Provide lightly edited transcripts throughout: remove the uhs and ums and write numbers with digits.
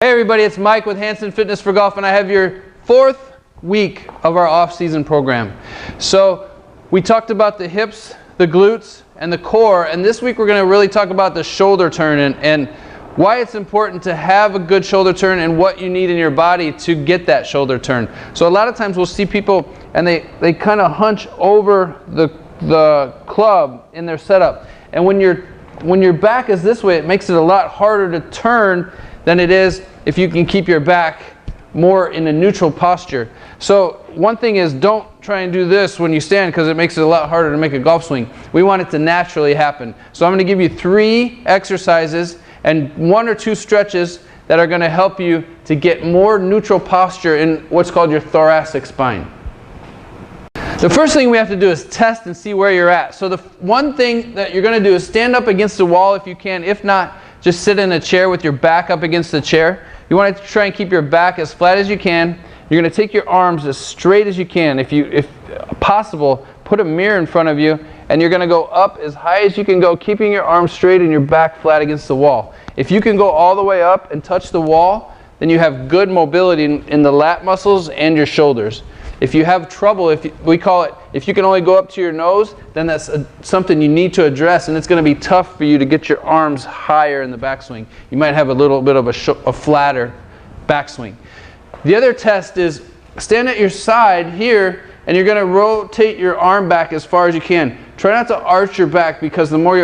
Hey everybody, it's Mike with Hansen Fitness for Golf, and I have your 4th week of our off-season program. So we talked about the hips, the glutes, and the core, and this week we're going to really talk about the shoulder turn and why it's important to have a good shoulder turn and what you need in your body to get that shoulder turn. So a lot of times we'll see people and they kind of hunch over the club in their setup, and when your back is this way, it makes it a lot harder to turn than it is if you can keep your back more in a neutral posture. So one thing is, don't try and do this when you stand, because it makes it a lot harder to make a golf swing. We want it to naturally happen. So I'm going to give you 3 exercises and 1 or 2 stretches that are going to help you to get more neutral posture in what's called your thoracic spine. The first thing we have to do is test and see where you're at. So the one thing that you're going to do is stand up against the wall if you can. If not, just sit in a chair with your back up against the chair. You want to try and keep your back as flat as you can. You're going to take your arms as straight as you can. If possible, put a mirror in front of you, and you're going to go up as high as you can go, keeping your arms straight and your back flat against the wall. If you can go all the way up and touch the wall, then you have good mobility in the lat muscles and your shoulders. If you have trouble, we call it, if you can only go up to your nose, then that's something you need to address, and it's going to be tough for you to get your arms higher in the backswing. You might have a little bit of a flatter backswing. The other test is stand at your side here, and you're going to rotate your arm back as far as you can. Try not to arch your back, because the more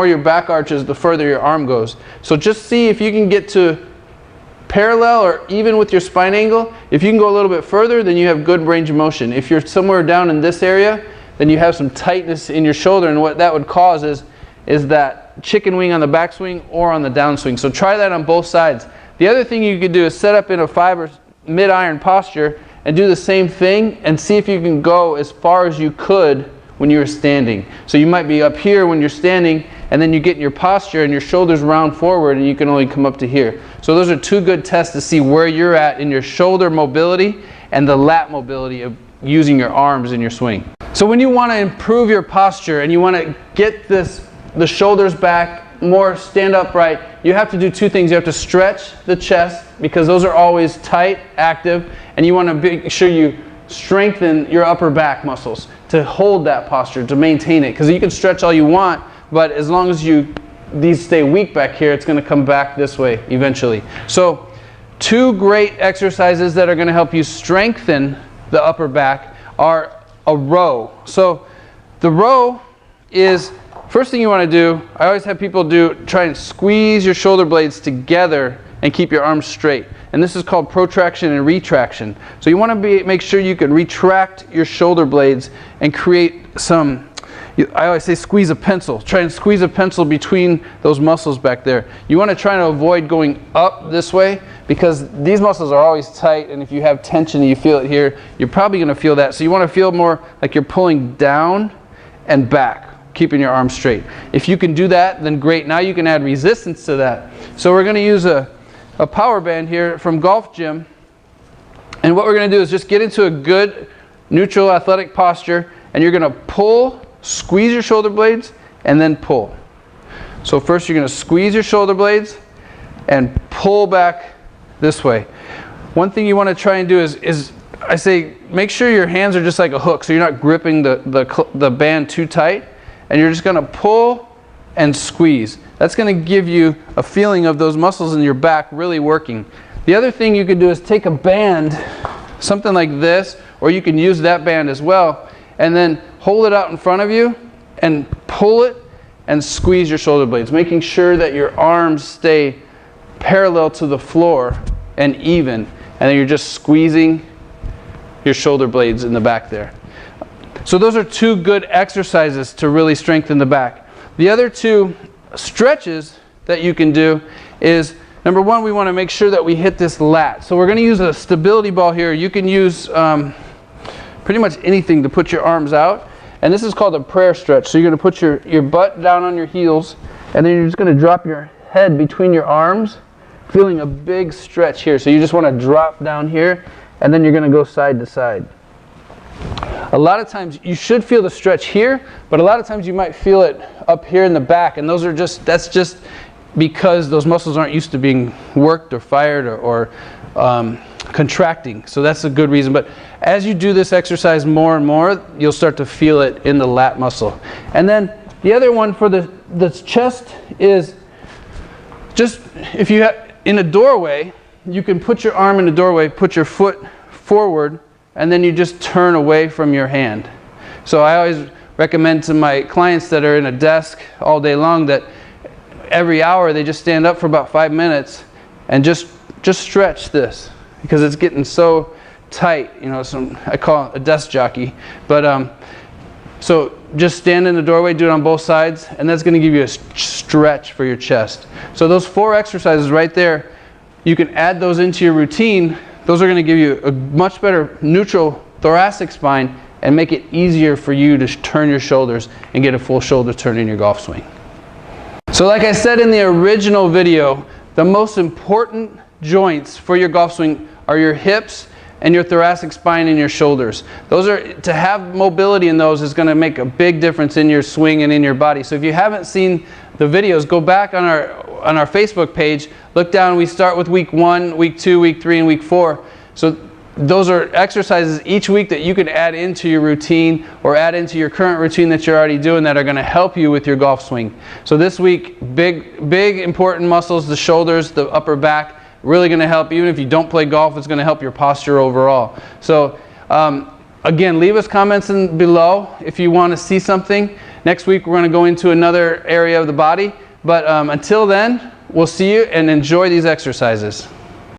your back arches, the further your arm goes. So just see if you can get to parallel or even with your spine angle. If you can go a little bit further, then you have good range of motion. If you're somewhere down in this area, then you have some tightness in your shoulder, and what that would cause is that chicken wing on the backswing or on the downswing. So try that on both sides. The other thing you could do is set up in a 5 or mid-iron posture and do the same thing, and see if you can go as far as you could when you were standing. So you might be up here when you're standing, and then you get in your posture and your shoulders round forward and you can only come up to here. So those are 2 good tests to see where you're at in your shoulder mobility and the lat mobility of using your arms in your swing. So when you want to improve your posture and you want to get the shoulders back, more stand upright, you have to do 2 things. You have to stretch the chest, because those are always tight, active, and you want to make sure you strengthen your upper back muscles to hold that posture, to maintain it, because you can stretch all you want, but as long as these stay weak back here, it's going to come back this way eventually. So 2 great exercises that are going to help you strengthen the upper back are a row. So the row is, first thing you want to do, I always have people try and squeeze your shoulder blades together and keep your arms straight. And this is called protraction and retraction. So you want to make sure you can retract your shoulder blades and create some, I always say squeeze a pencil. Try and squeeze a pencil between those muscles back there. You want to try to avoid going up this way, because these muscles are always tight, and if you have tension and you feel it here, you're probably going to feel that. So you want to feel more like you're pulling down and back, keeping your arms straight. If you can do that, then great. Now you can add resistance to that. So we're going to use a power band here from Golf Gym, and what we're going to do is just get into a good neutral athletic posture, and you're going to pull, squeeze your shoulder blades, and then pull. So first you're going to squeeze your shoulder blades and pull back this way. One thing you want to try and do is I say, make sure your hands are just like a hook, so you're not gripping the band too tight, and you're just going to pull and squeeze. That's going to give you a feeling of those muscles in your back really working. The other thing you could do is take a band, something like this, or you can use that band as well, and then hold it out in front of you and pull it and squeeze your shoulder blades, making sure that your arms stay parallel to the floor and even, and then you're just squeezing your shoulder blades in the back there. So those are 2 good exercises to really strengthen the back. The other 2 stretches that you can do is, number 1, we want to make sure that we hit this lat. So we're going to use a stability ball here. You can use pretty much anything to put your arms out, and this is called a prayer stretch. So you're going to put your butt down on your heels, and then you're just going to drop your head between your arms, feeling a big stretch here. So you just want to drop down here, and then you're going to go side to side. A lot of times you should feel the stretch here, but a lot of times you might feel it up here in the back, and that's just because those muscles aren't used to being worked or fired or contracting. So that's a good reason. But as you do this exercise more and more, you'll start to feel it in the lat muscle. And then the other one for the chest is just, if you have in a doorway, you can put your arm in the doorway, put your foot forward, and then you just turn away from your hand. So I always recommend to my clients that are in a desk all day long that every hour they just stand up for about 5 minutes and just stretch this, because it's getting so tight. You know, I call it a desk jockey. But so just stand in the doorway, do it on both sides, and that's going to give you a stretch for your chest. So those 4 exercises right there, you can add those into your routine. Those are going to give you a much better neutral thoracic spine and make it easier for you to turn your shoulders and get a full shoulder turn in your golf swing. So like I said in the original video, the most important joints for your golf swing are your hips and your thoracic spine and your shoulders. Those are, to have mobility in those is going to make a big difference in your swing and in your body. So if you haven't seen the videos, go back on our Facebook page, look down. We start with week 1, week 2, week 3, and week 4. So those are exercises each week that you can add into your routine or add into your current routine that you're already doing that are going to help you with your golf swing. So this week, big important muscles, the shoulders, the upper back, really going to help. Even if you don't play golf, it's going to help your posture overall. So again, leave us comments below if you want to see something. Next week we're going to go into another area of the body. But until then, we'll see you and enjoy these exercises.